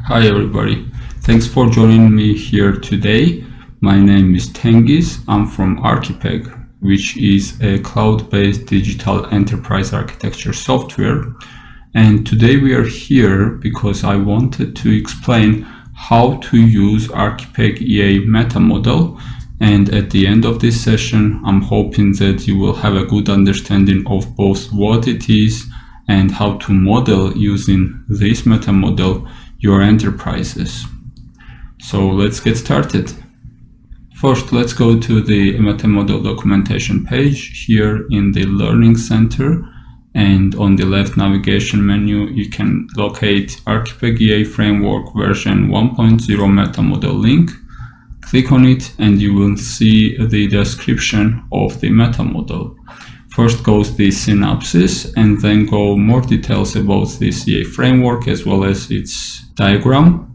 Hi everybody, thanks for joining me here today. My name is Tengiz. I'm from Archipeg, which is a cloud-based digital enterprise architecture software. And today we are here because I wanted to explain how to use Archipeg EA Metamodel. And at the end of this session, I'm hoping that you will have a good understanding of both what it is and how to model using this metamodel your enterprises. So let's get started. First, let's go to the metamodel documentation page here in the Learning Center, and on the left navigation menu you can locate Archipeg EA Framework version 1.0 metamodel link. Click on it and you will see the description of the metamodel. First goes the synopsis and then go more details about this EA framework as well as its diagram.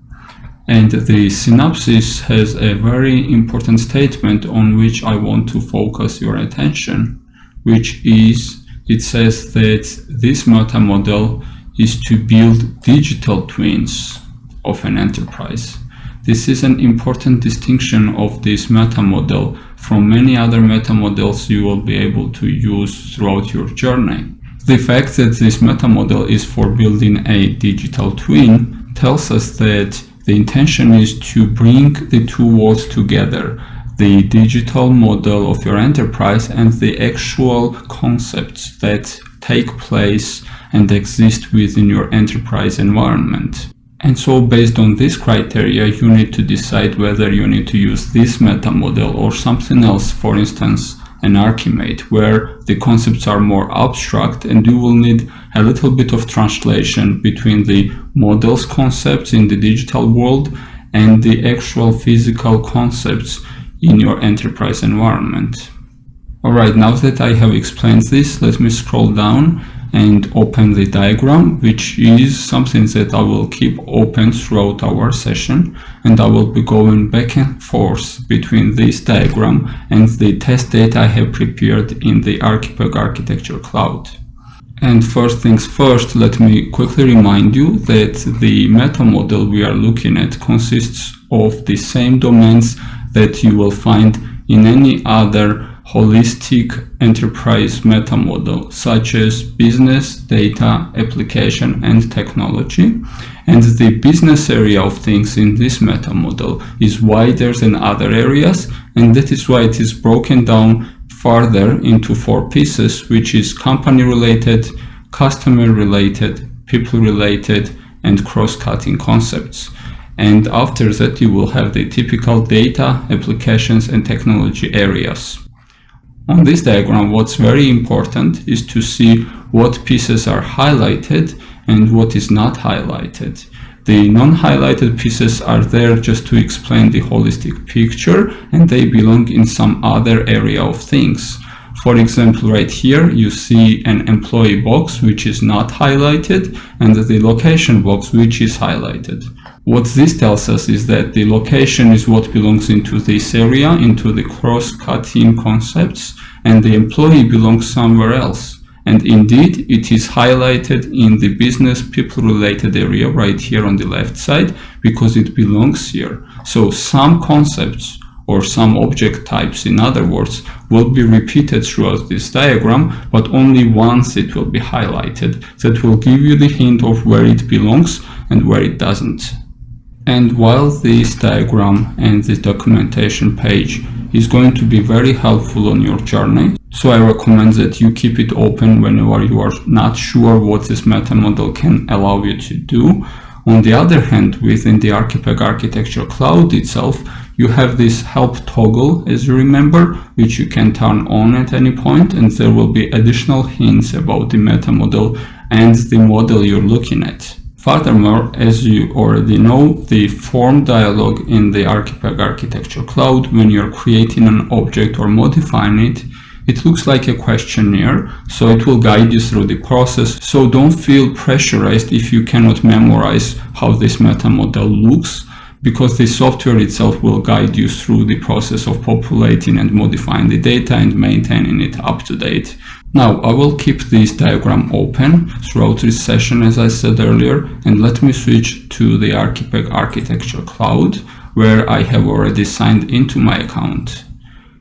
And the synopsis has a very important statement on which I want to focus your attention, which is, it says that this metamodel is to build digital twins of an enterprise. This is an important distinction of this metamodel from many other metamodels you will be able to use throughout your journey. The fact that this metamodel is for building a digital twin tells us that the intention is to bring the two worlds together, the digital model of your enterprise and the actual concepts that take place and exist within your enterprise environment. And so based on this criteria, you need to decide whether you need to use this metamodel or something else, for instance, an Archimate, where the concepts are more abstract and you will need a little bit of translation between the model's concepts in the digital world and the actual physical concepts in your enterprise environment. Alright, now that I have explained this, let me scroll down and open the diagram, which is something that I will keep open throughout our session, and I will be going back and forth between this diagram and the test data I have prepared in the Archipeg Architecture Cloud. And first things first, let me quickly remind you that the metamodel we are looking at consists of the same domains that you will find in any other holistic enterprise metamodel, such as business, data, application, and technology. And the business area of things in this metamodel is wider than other areas, and that is why it is broken down further into 4 pieces, which is company related, customer related, people related, and cross-cutting concepts. And after that you will have the typical data, applications, and technology areas. On this diagram, what's very important is to see what pieces are highlighted and what is not highlighted. The non-highlighted pieces are there just to explain the holistic picture, and they belong in some other area of things. For example, right here you see an employee box which is not highlighted and the location box which is highlighted. What this tells us is that the location is what belongs into this area, into the cross-cutting concepts, and the employee belongs somewhere else. And indeed, it is highlighted in the business people related area right here on the left side because it belongs here. So some concepts or some object types, in other words, will be repeated throughout this diagram, but only once it will be highlighted. That will give you the hint of where it belongs and where it doesn't. And while this diagram and this documentation page is going to be very helpful on your journey, so I recommend that you keep it open whenever you are not sure what this metamodel can allow you to do. On the other hand, within the Archipeg Architecture Cloud itself, you have this help toggle, as you remember, which you can turn on at any point, and there will be additional hints about the metamodel and the model you're looking at. Furthermore, as you already know, the form dialog in the Archipeg Architecture Cloud, when you're creating an object or modifying it, it looks like a questionnaire, so it will guide you through the process. So don't feel pressurized if you cannot memorize how this metamodel looks, because the software itself will guide you through the process of populating and modifying the data and maintaining it up to date. Now I will keep this diagram open throughout this session, as I said earlier, and let me switch to the Archipeg Architecture Cloud, where I have already signed into my account.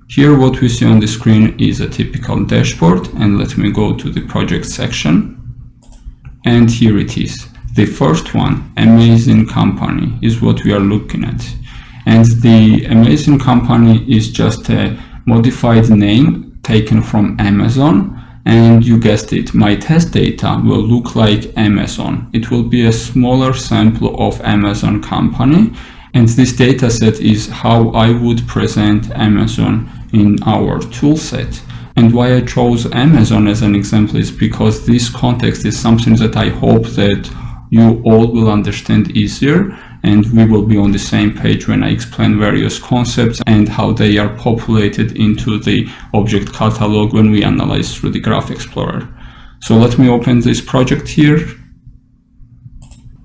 Here what we see on the screen is a typical dashboard, and let me go to the project section. And here it is. The first one, Amazing Company, is what we are looking at. And the Amazing Company is just a modified name taken from Amazon. And you guessed it, my test data will look like Amazon. It will be a smaller sample of Amazon company. And this data set is how I would present Amazon in our toolset. And why I chose Amazon as an example is because this context is something that I hope that you all will understand easier, and we will be on the same page when I explain various concepts and how they are populated into the object catalog when we analyze through the Graph Explorer. So let me open this project here.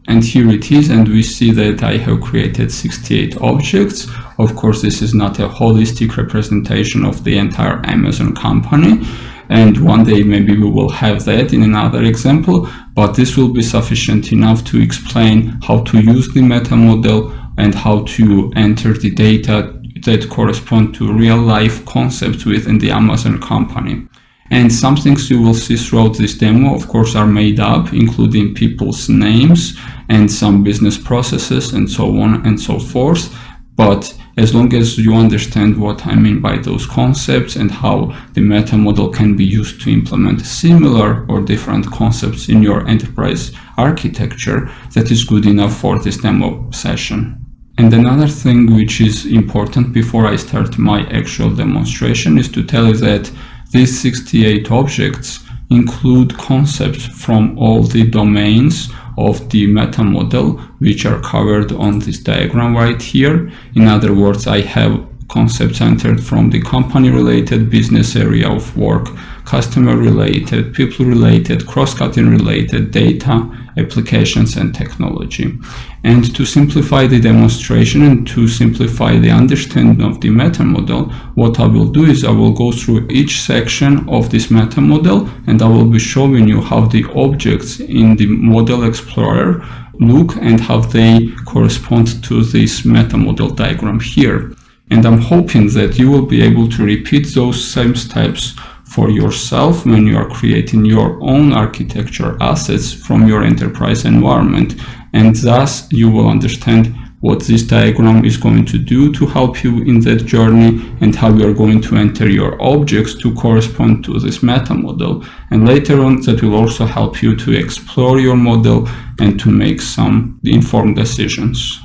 And here it is, and we see that I have created 68 objects. Of course, this is not a holistic representation of the entire Amazon company, and one day maybe we will have that in another example, but this will be sufficient enough to explain how to use the meta model and how to enter the data that correspond to real-life concepts within the Amazon company. And some things you will see throughout this demo, of course, are made up, including people's names and some business processes and so on and so forth. But as long as you understand what I mean by those concepts and how the meta model can be used to implement similar or different concepts in your enterprise architecture, that is good enough for this demo session. And another thing which is important before I start my actual demonstration is to tell you that these 68 objects include concepts from all the domains of the meta model, which are covered on this diagram right here. In other words, I have concepts entered from the company related, business area of work, customer related, people related, cross-cutting related, data, applications, and technology. And to simplify the demonstration and to simplify the understanding of the meta model, what I will do is I will go through each section of this meta model, and I will be showing you how the objects in the Model Explorer look and how they correspond to this meta model diagram here. And I'm hoping that you will be able to repeat those same steps for yourself when you are creating your own architecture assets from your enterprise environment, and thus you will understand what this diagram is going to do to help you in that journey and how you are going to enter your objects to correspond to this meta model. And later on, that will also help you to explore your model and to make some informed decisions.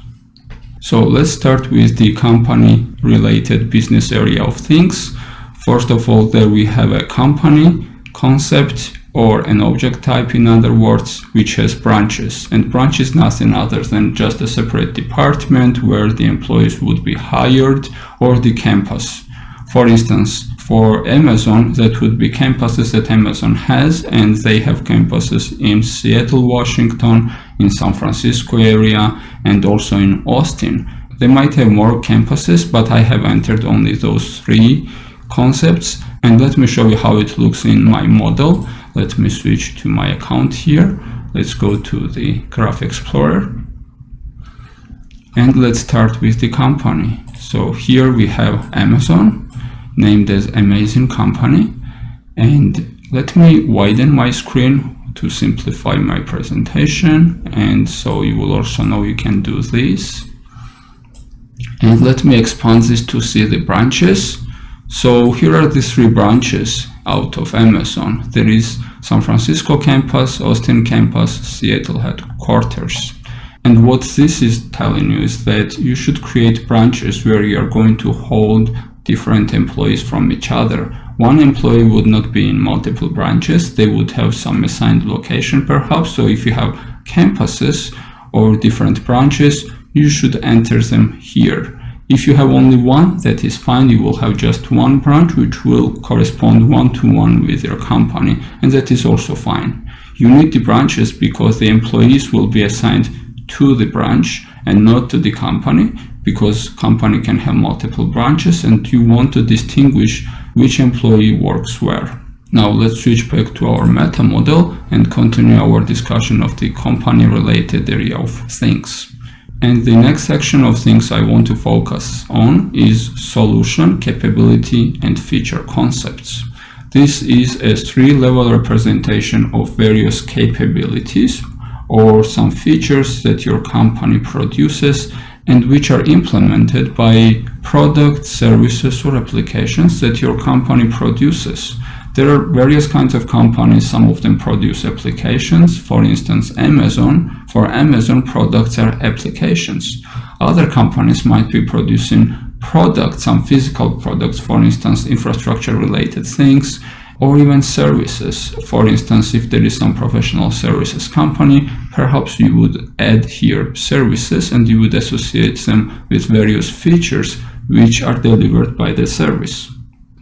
So let's start with the company related business area of things. First of all, there we have a company concept, or an object type, in other words, which has branches. And branch is nothing other than just a separate department where the employees would be hired, or the campus. For instance, for Amazon, that would be campuses that Amazon has, and they have campuses in Seattle, Washington, in San Francisco area, and also in Austin. They might have more campuses, but I have entered only those 3 concepts. And let me show you how it looks in my model. Let me switch to my account here. Let's go to the Graph Explorer. And let's start with the company. So here we have Amazon, named as Amazing Company. And let me widen my screen to simplify my presentation. And so you will also know you can do this. And let me expand this to see the branches. So here are the 3 branches out of Amazon. There is San Francisco campus, Austin campus, Seattle headquarters. And what this is telling you is that you should create branches where you are going to hold different employees from each other. One employee would not be in multiple branches. They would have some assigned location perhaps. So if you have campuses or different branches, you should enter them here. If you have only one, that is fine. You will have just one branch which will correspond one-to-one with your company, and that is also fine. You need the branches because the employees will be assigned to the branch and not to the company, because company can have multiple branches and you want to distinguish which employee works where. Now let's switch back to our meta model and continue our discussion of the company-related area of things. And the next section of things I want to focus on is solution, capability, and feature concepts. This is a 3-level representation of various capabilities or some features that your company produces and which are implemented by products, services, or applications that your company produces. There are various kinds of companies. Some of them produce applications. For instance, Amazon. For Amazon, products are applications. Other companies might be producing products, some physical products, for instance, infrastructure-related things, or even services. For instance, if there is some professional services company, perhaps you would add here services and you would associate them with various features which are delivered by the service.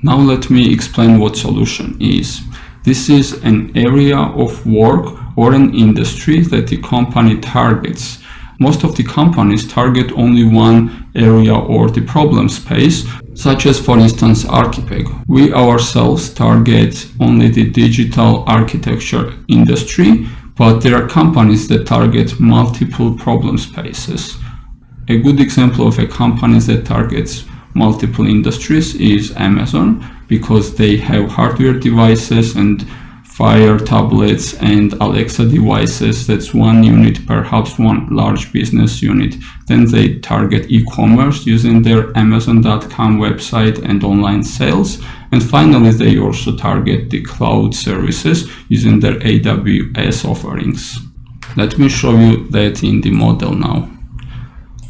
Now let me explain what solution is. This is an area of work or an industry that the company targets. Most of the companies target only one area or the problem space, such as, for instance, Archipeg. We ourselves target only the digital architecture industry, but there are companies that target multiple problem spaces. A good example of a company that targets multiple industries is Amazon, because they have hardware devices and Fire tablets and Alexa devices. That's one unit, perhaps one large business unit. Then they target e-commerce using their Amazon.com website and online sales. And finally, they also target the cloud services using their AWS offerings. Let me show you that in the model now.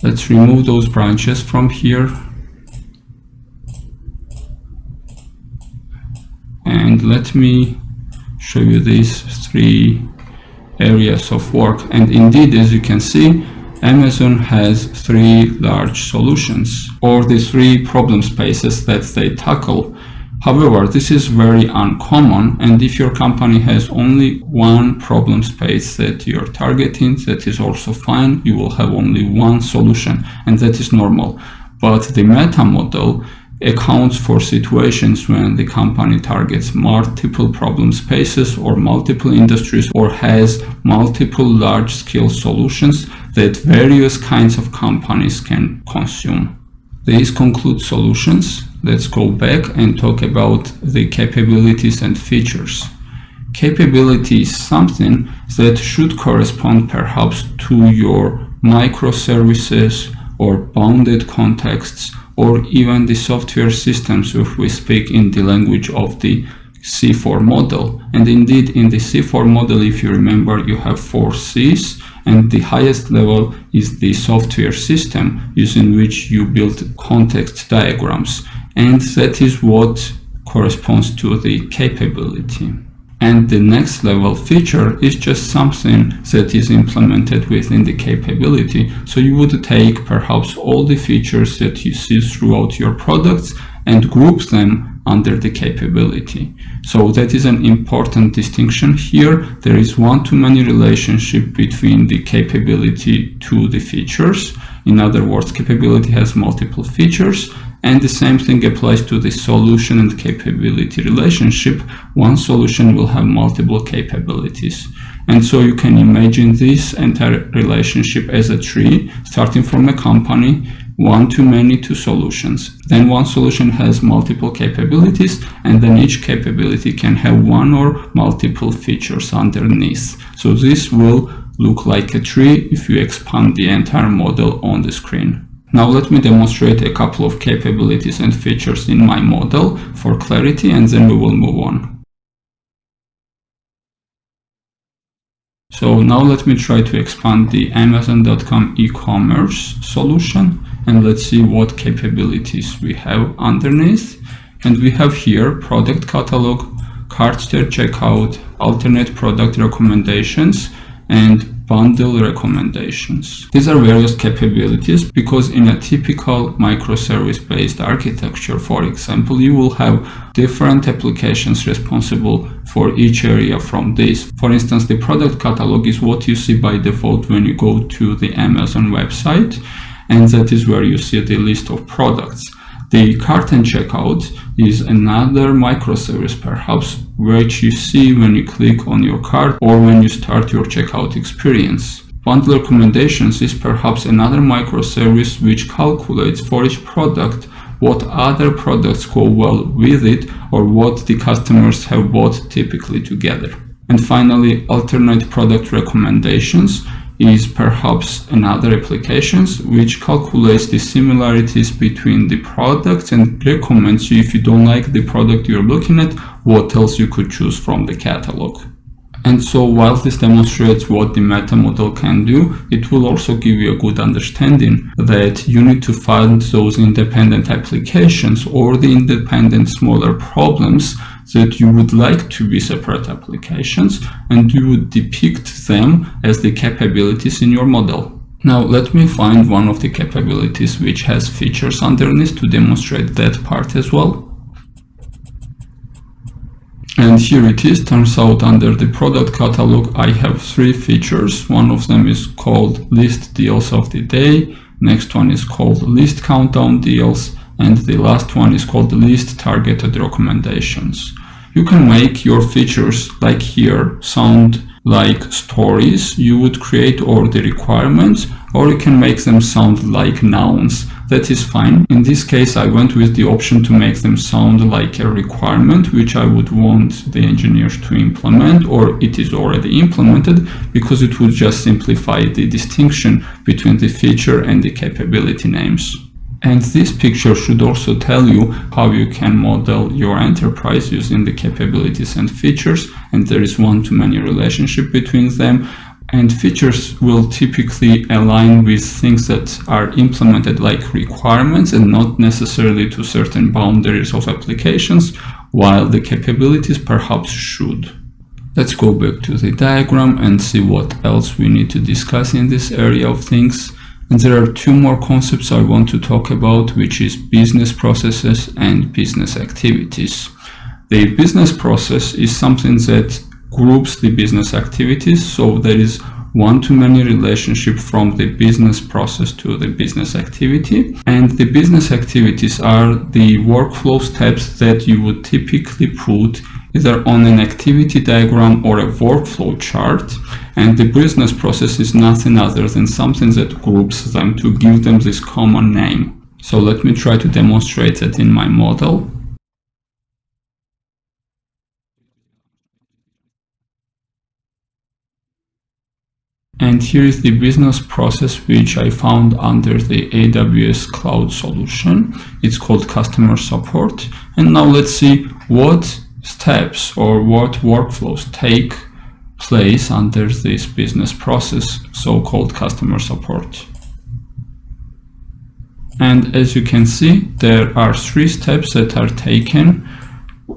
Let's remove those branches from here. And let me show you these 3 areas of work. And indeed, as you can see, Amazon has 3 large solutions, or the 3 problem spaces that they tackle. However, this is very uncommon, and if your company has only one problem space that you're targeting, that is also fine. You will have only one solution, and that is normal. But the meta model accounts for situations when the company targets multiple problem spaces or multiple industries, or has multiple large-scale solutions that various kinds of companies can consume. These conclude solutions. Let's go back and talk about the capabilities and features. Capability is something that should correspond perhaps to your microservices or bounded contexts, or even the software systems if we speak in the language of the C4 model. And indeed, in the C4 model, if you remember, you have 4 C's, and the highest level is the software system using which you build context diagrams. And that is what corresponds to the capability. And the next level feature is just something that is implemented within the capability. So you would take perhaps all the features that you see throughout your products and group them under the capability. So that is an important distinction here. There is one-to-many relationship between the capability to the features. In other words, capability has multiple features, and the same thing applies to the solution and capability relationship. One solution will have multiple capabilities. And so you can imagine this entire relationship as a tree, starting from a company, one-to-many to solutions. Then one solution has multiple capabilities, and then each capability can have one or multiple features underneath. So this will look like a tree if you expand the entire model on the screen. Now let me demonstrate a couple of capabilities and features in my model for clarity, and then we will move on. So now let me try to expand the Amazon.com e-commerce solution, and let's see what capabilities we have underneath. And we have here product catalog, cart stair checkout, alternate product recommendations, and bundle recommendations. These are various capabilities because in a typical microservice-based architecture, for example, you will have different applications responsible for each area from this. For instance, the product catalog is what you see by default when you go to the Amazon website, and that is where you see the list of products. The cart and checkout is another microservice perhaps, which you see when you click on your cart or when you start your checkout experience. Bundle recommendations is perhaps another microservice which calculates for each product what other products go well with it or what the customers have bought typically together. And finally, alternate product recommendations is perhaps another application which calculates the similarities between the products and recommends you, if you don't like the product you're looking at, what else you could choose from the catalog. And so while this demonstrates what the meta model can do, it will also give you a good understanding that you need to find those independent applications or the independent smaller problems that you would like to be separate applications, and you would depict them as the capabilities in your model. Now let me find one of the capabilities which has features underneath to demonstrate that part as well. And here it is. Turns out under the product catalog I have 3 features. One of them is called list deals of the day, next one is called list countdown deals, and the last one is called list targeted recommendations. You can make your features, like here, sound like stories you would create or the requirements, or you can make them sound like nouns. That is fine. In this case, I went with the option to make them sound like a requirement, which I would want the engineers to implement, or it is already implemented, because it would just simplify the distinction between the feature and the capability names. And this picture should also tell you how you can model your enterprise using the capabilities and features, and there is one-to-many relationship between them. And features will typically align with things that are implemented like requirements and not necessarily to certain boundaries of applications, while the capabilities perhaps should. Let's go back to the diagram and see what else we need to discuss in this area of things. And there are 2 more concepts I want to talk about, which is business processes and business activities. The business process is something that groups the business activities, so there is one-to-many relationship from the business process to the business activity. And the business activities are the workflow steps that you would typically put either on an activity diagram or a workflow chart, and the business process is nothing other than something that groups them to give them this common name. So let me try to demonstrate that in my model. And here is the business process which I found under the AWS cloud solution. It's called customer support. And now let's see what steps or what workflows take place under this business process, so-called customer support. And as you can see, there are 3 steps that are taken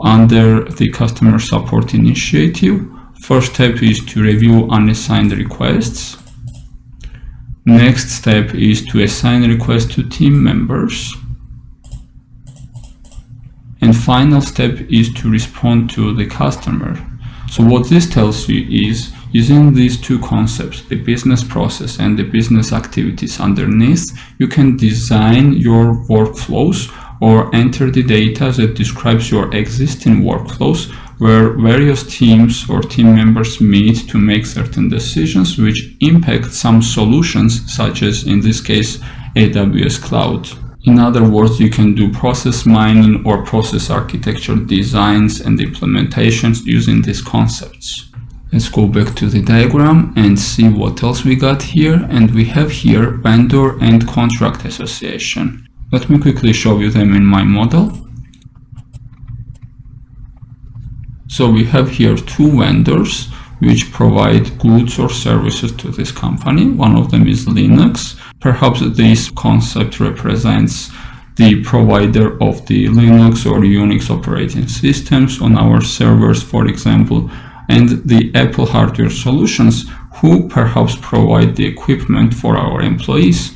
under the customer support initiative. First step is to review unassigned requests. Next step is to assign requests to team members. And final step is to respond to the customer. So what this tells you is, using these 2 concepts, the business process and the business activities underneath, you can design your workflows or enter the data that describes your existing workflows, where various teams or team members meet to make certain decisions which impact some solutions, such as in this case AWS Cloud. In other words, you can do process mining or process architecture designs and implementations using these concepts. Let's go back to the diagram and see what else we got here. And we have here vendor and contract association. Let me quickly show you them in my model. So we have here 2 vendors which provide goods or services to this company. One of them is Linux. Perhaps this concept represents the provider of the Linux or Unix operating systems on our servers, for example, and the Apple hardware solutions, who perhaps provide the equipment for our employees.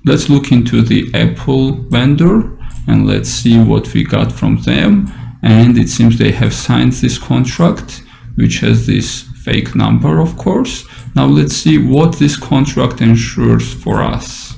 Let's look into the Apple vendor and let's see what we got from them. And it seems they have signed this contract, which has this fake number, of course. Now let's see what this contract ensures for us.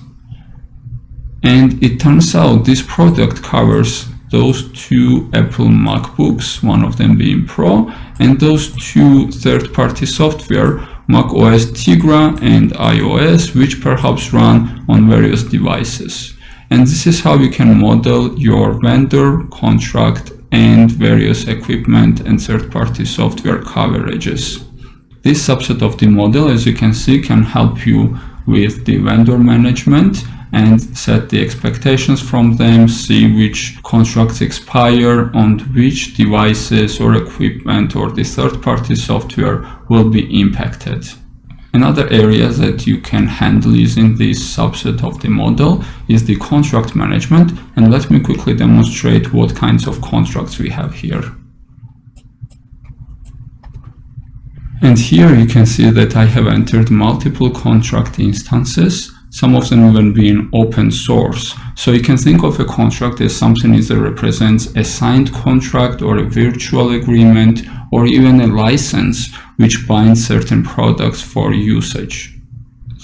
And it turns out this product covers those two Apple MacBooks, one of them being Pro, and those two third-party software, macOS Tegra and iOS, which perhaps run on various devices. And this is how you can model your vendor, contract, and various equipment and third-party software coverages. This subset of the model, as you can see, can help you with the vendor management and set the expectations from them, see which contracts expire, on which devices or equipment or the third-party software will be impacted. Another area that you can handle using this subset of the model is the contract management, and let me quickly demonstrate what kinds of contracts we have here. And here you can see that I have entered multiple contract instances, some of them even being open source. So you can think of a contract as something that represents a signed contract or a virtual agreement or even a license which binds certain products for usage.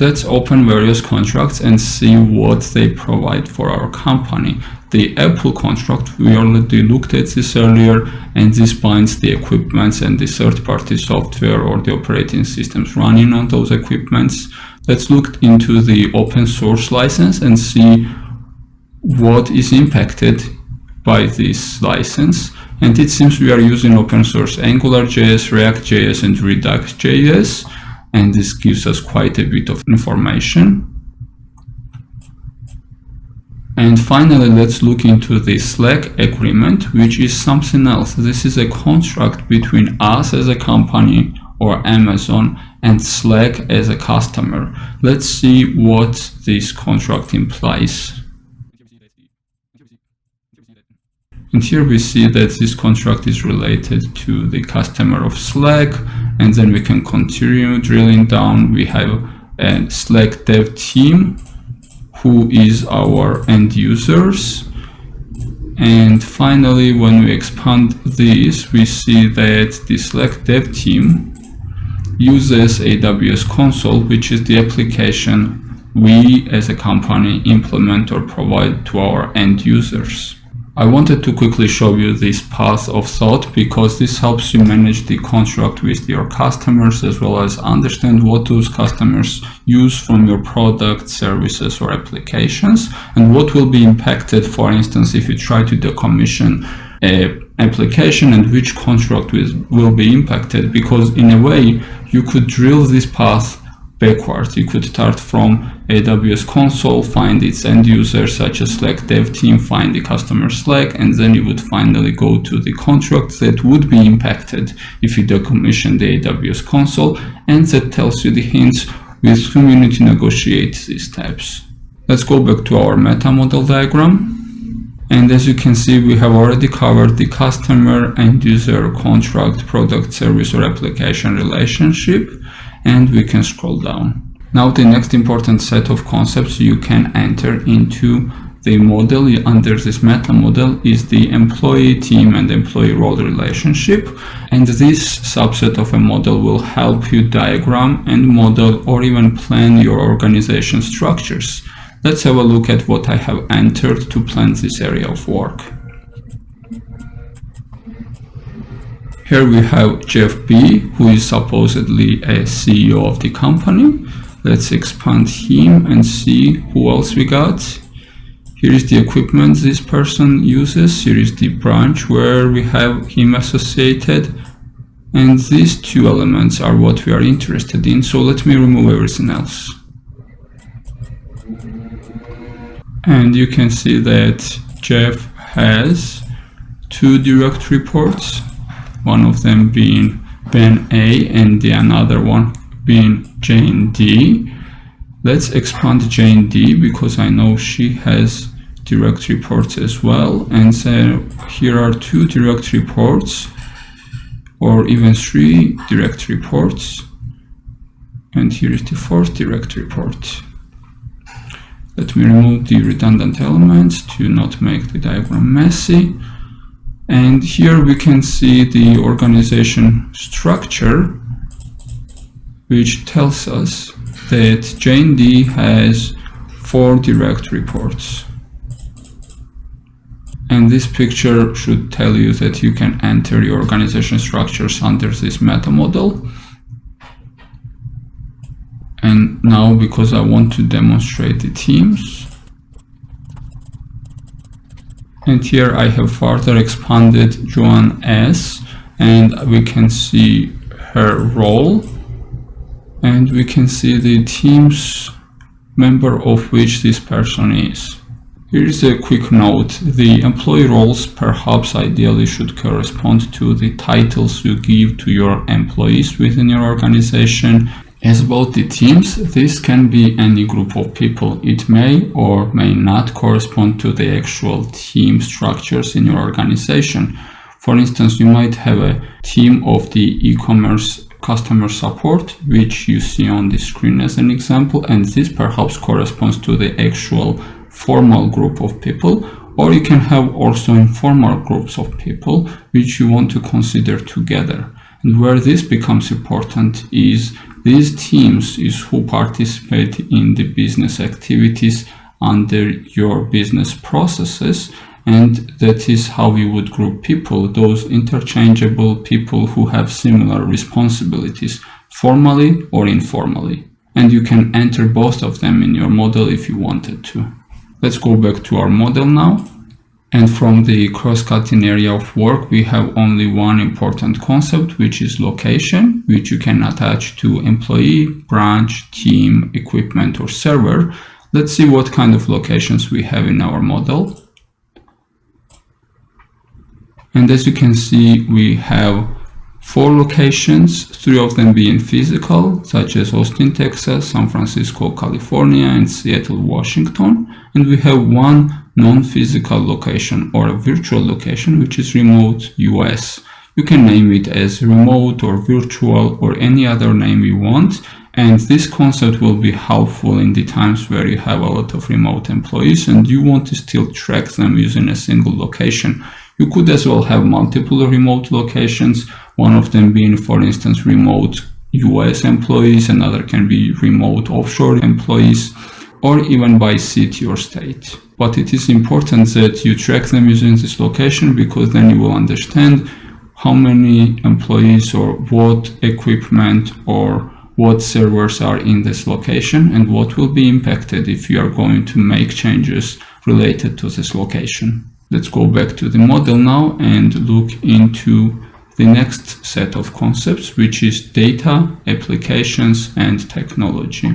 Let's open various contracts and see what they provide for our company. The Apple contract, we already looked at this earlier, and this binds the equipments and the third-party software or the operating systems running on those equipments. Let's look into the open source license and see what is impacted by this license. And it seems we are using open source AngularJS, React.js, and Redux.js, and this gives us quite a bit of information. And finally, let's look into the Slack agreement, which is something else. This is a contract between us as a company or Amazon and Slack as a customer. Let's see what this contract implies. And here we see that this contract is related to the customer of Slack, and then we can continue drilling down. We have a Slack dev team who is our end users. And finally, when we expand this, we see that the Slack dev team uses AWS Console, which is the application we as a company implement or provide to our end users. I wanted to quickly show you this path of thought because this helps you manage the contract with your customers as well as understand what those customers use from your product, services, or applications, and what will be impacted, for instance, if you try to decommission an application, and which contract will be impacted, because in a way you could drill this path backwards. You could start from AWS Console, find its end user such as Slack dev team, find the customer Slack, and then you would finally go to the contract that would be impacted if you decommission the AWS Console, and that tells you the hints with whom you need to negotiate these steps. Let's go back to our meta model diagram. And as you can see, we have already covered the customer, end user, contract, product, service, or application relationship, and we can scroll down. Now the next important set of concepts you can enter into the model under this meta model is the employee, team, and employee role relationship. And this subset of a model will help you diagram and model or even plan your organization structures. Let's have a look at what I have entered to plan this area of work. Here we have Jeff B, who is supposedly a CEO of the company. Let's expand him and see who else we got. Here is the equipment this person uses. Here is the branch where we have him associated. And these two elements are what we are interested in. So let me remove everything else. And you can see that Jeff has two direct reports, one of them being Ben A and the another one being Jane D. Let's expand Jane D because I know she has direct reports as well. And so here are two direct reports, or even three direct reports. And here is the fourth direct report. Let me remove the redundant elements to not make the diagram messy. And here we can see the organization structure, which tells us that Jane D has 4 direct reports. And this picture should tell you that you can enter your organization structures under this meta model. And now, because I want to demonstrate the teams, and here I have further expanded Joan S, and we can see her role, and we can see the team's member of which this person is. Here is a quick note. The employee roles perhaps ideally should correspond to the titles you give to your employees within your organization. As about the teams, this can be any group of people. It may or may not correspond to the actual team structures in your organization. For instance, you might have a team of the e-commerce customer support, which you see on the screen as an example, and this perhaps corresponds to the actual formal group of people. Or you can have also informal groups of people which you want to consider together. And where this becomes important is these teams is who participate in the business activities under your business processes, and that is how we would group people, those interchangeable people who have similar responsibilities, formally or informally. And you can enter both of them in your model if you wanted to. Let's go back to our model now. And from the cross-cutting area of work, we have only one important concept, which is location, which you can attach to employee, branch, team, equipment, or server. Let's see what kind of locations we have in our model. And as you can see, we have 4 locations, 3 of them being physical, such as Austin, Texas, San Francisco, California, and Seattle, Washington. And we have 1 non-physical location or a virtual location, which is remote US. You can name it as remote or virtual or any other name you want. And this concept will be helpful in the times where you have a lot of remote employees and you want to still track them using a single location. You could as well have multiple remote locations, one of them being, for instance, remote US employees, another can be remote offshore employees, or even by city or state. But it is important that you track them using this location, because then you will understand how many employees or what equipment or what servers are in this location and what will be impacted if you are going to make changes related to this location. Let's go back to the model now and look into the next set of concepts, which is data, applications, and technology.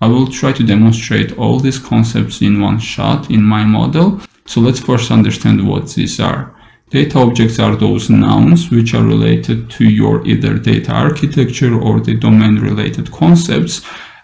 I will try to demonstrate all these concepts in one shot in my model. So let's first understand what these are. Data objects are those nouns which are related to your either data architecture or the domain related concepts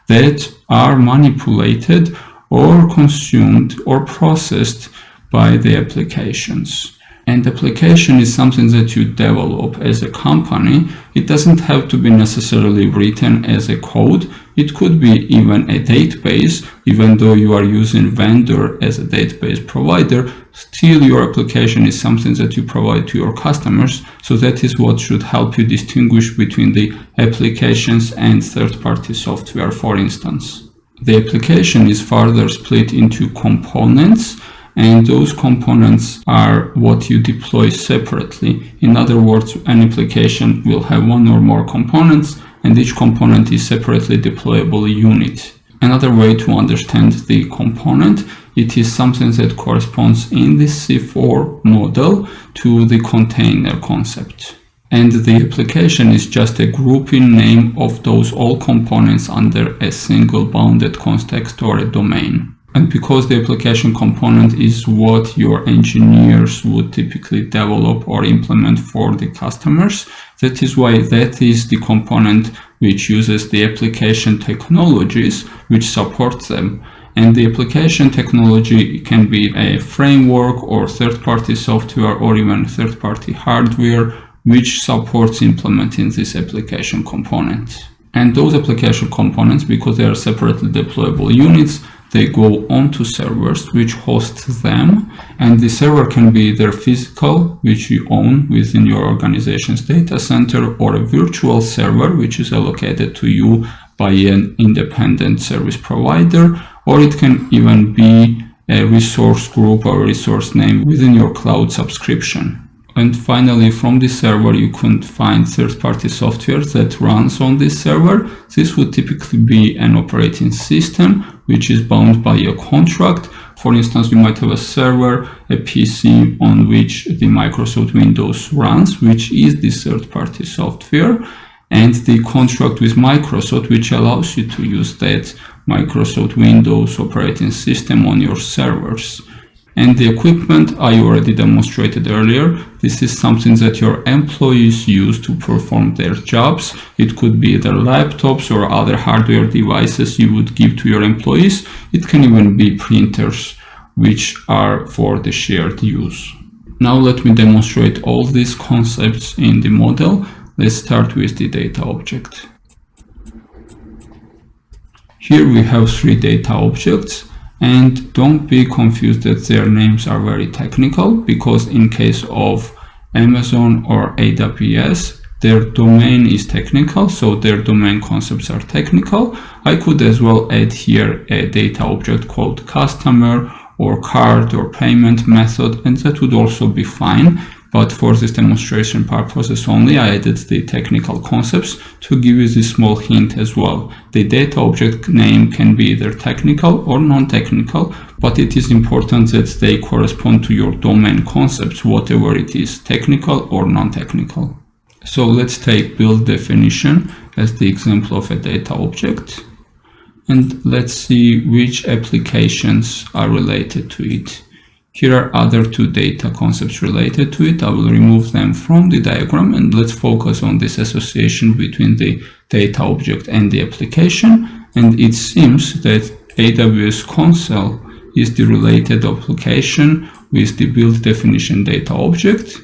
that are manipulated or consumed or processed by the applications. And application is something that you develop as a company. It doesn't have to be necessarily written as a code. It could be even a database. Even though you are using vendor as a database provider, still your application is something that you provide to your customers. So that is what should help you distinguish between the applications and third-party software, for instance. The application is further split into components, and those components are what you deploy separately. In other words, an application will have one or more components, and each component is separately deployable unit. Another way to understand the component, it is something that corresponds in the C4 model to the container concept. And the application is just a grouping name of those all components under a single bounded context or a domain. And because the application component is what your engineers would typically develop or implement for the customers, that is why that is the component which uses the application technologies which support them. And the application technology can be a framework or third-party software or even third-party hardware which supports implementing this application component. And those application components, because they are separately deployable units, they go onto servers which host them, and the server can be either physical, which you own within your organization's data center, or a virtual server which is allocated to you by an independent service provider, or it can even be a resource group or resource name within your cloud subscription. And finally, from this server, you can find third-party software that runs on this server. This would typically be an operating system, which is bound by a contract. For instance, you might have a server, a PC on which the Microsoft Windows runs, which is the third-party software, and the contract with Microsoft, which allows you to use that Microsoft Windows operating system on your servers. And the equipment I already demonstrated earlier. This is something that your employees use to perform their jobs. It could be either laptops or other hardware devices you would give to your employees. It can even be printers, which are for the shared use. Now let me demonstrate all these concepts in the model. Let's start with the data object. Here we have 3 data objects. And don't be confused that their names are very technical, because in case of Amazon or AWS, their domain is technical, so their domain concepts are technical. I could as well add here a data object called customer or card or payment method, and that would also be fine. But for this demonstration purposes only, I added the technical concepts to give you this small hint as well. The data object name can be either technical or non-technical, but it is important that they correspond to your domain concepts, whatever it is, technical or non-technical. So let's take build definition as the example of a data object. And let's see which applications are related to it. Here are other 2 data concepts related to it. I will remove them from the diagram, and let's focus on this association between the data object and the application. And it seems that AWS console is the related application with the build definition data object.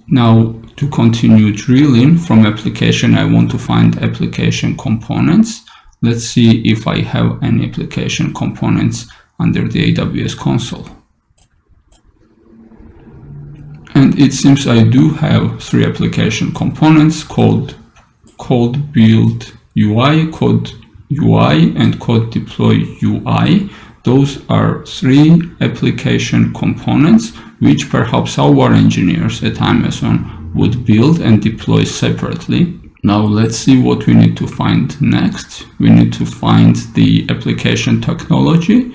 Now, to continue drilling from application, I want to find application components. Let's see if I have any application components under the AWS console. And it seems I do have 3 application components called code build UI, code UI, and code deploy UI. Those are 3 application components which perhaps our engineers at Amazon would build and deploy separately. Now let's see what we need to find next. We need to find the application technology,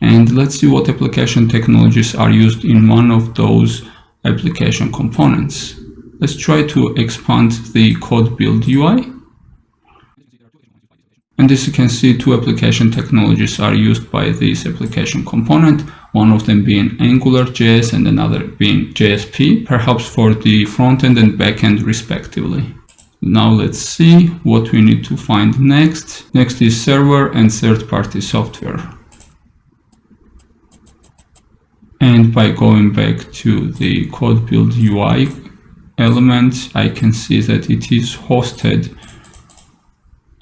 and let's see what application technologies are used in one of those application components. Let's try to expand the code build UI. And as you can see, 2 application technologies are used by this application component, one of them being AngularJS and another being JSP, perhaps for the front-end and back-end respectively. Now let's see what we need to find next. Next is server and third-party software. And by going back to the code build UI element, I can see that it is hosted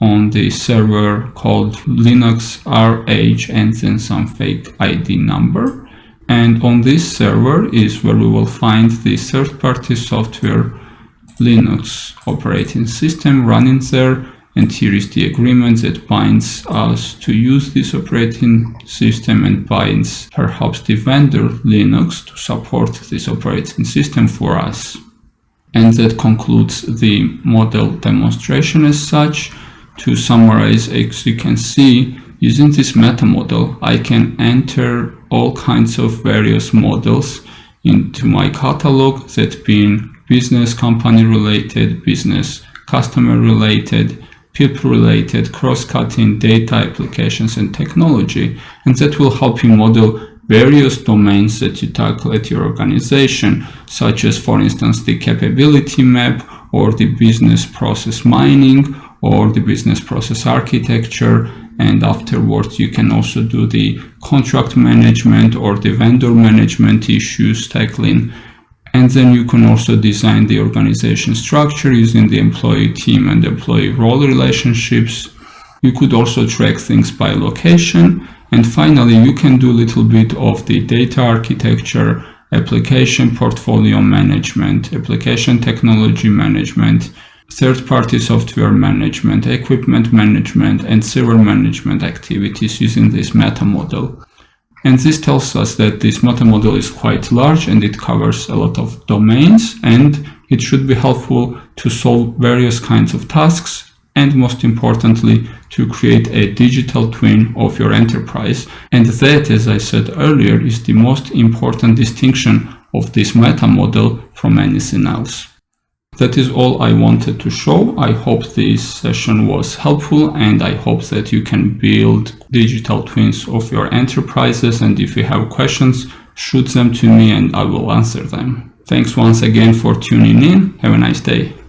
on the server called Linux RH and then some fake ID number. And on this server is where we will find the third-party software Linux operating system running there. And here is the agreement that binds us to use this operating system and binds perhaps the vendor Linux to support this operating system for us. And that concludes the model demonstration as such. To summarize, as you can see, using this meta model, I can enter all kinds of various models into my catalog, that being business company related, business customer related, people related, cross-cutting data applications and technology, and that will help you model various domains that you tackle at your organization, such as, for instance, the capability map or the business process mining or the business process architecture. And afterwards, you can also do the contract management or the vendor management issues tackling. And then you can also design the organization structure using the employee team and employee role relationships. You could also track things by location. And finally, you can do a little bit of the data architecture, application portfolio management, application technology management, third-party software management, equipment management, and server management activities using this meta model. And this tells us that this metamodel is quite large and it covers a lot of domains, and it should be helpful to solve various kinds of tasks, and most importantly, to create a digital twin of your enterprise. And that, as I said earlier, is the most important distinction of this metamodel from anything else. That is all I wanted to show. I hope this session was helpful, and I hope that you can build digital twins of your enterprises. And if you have questions, shoot them to me and I will answer them. Thanks once again for tuning in. Have a nice day.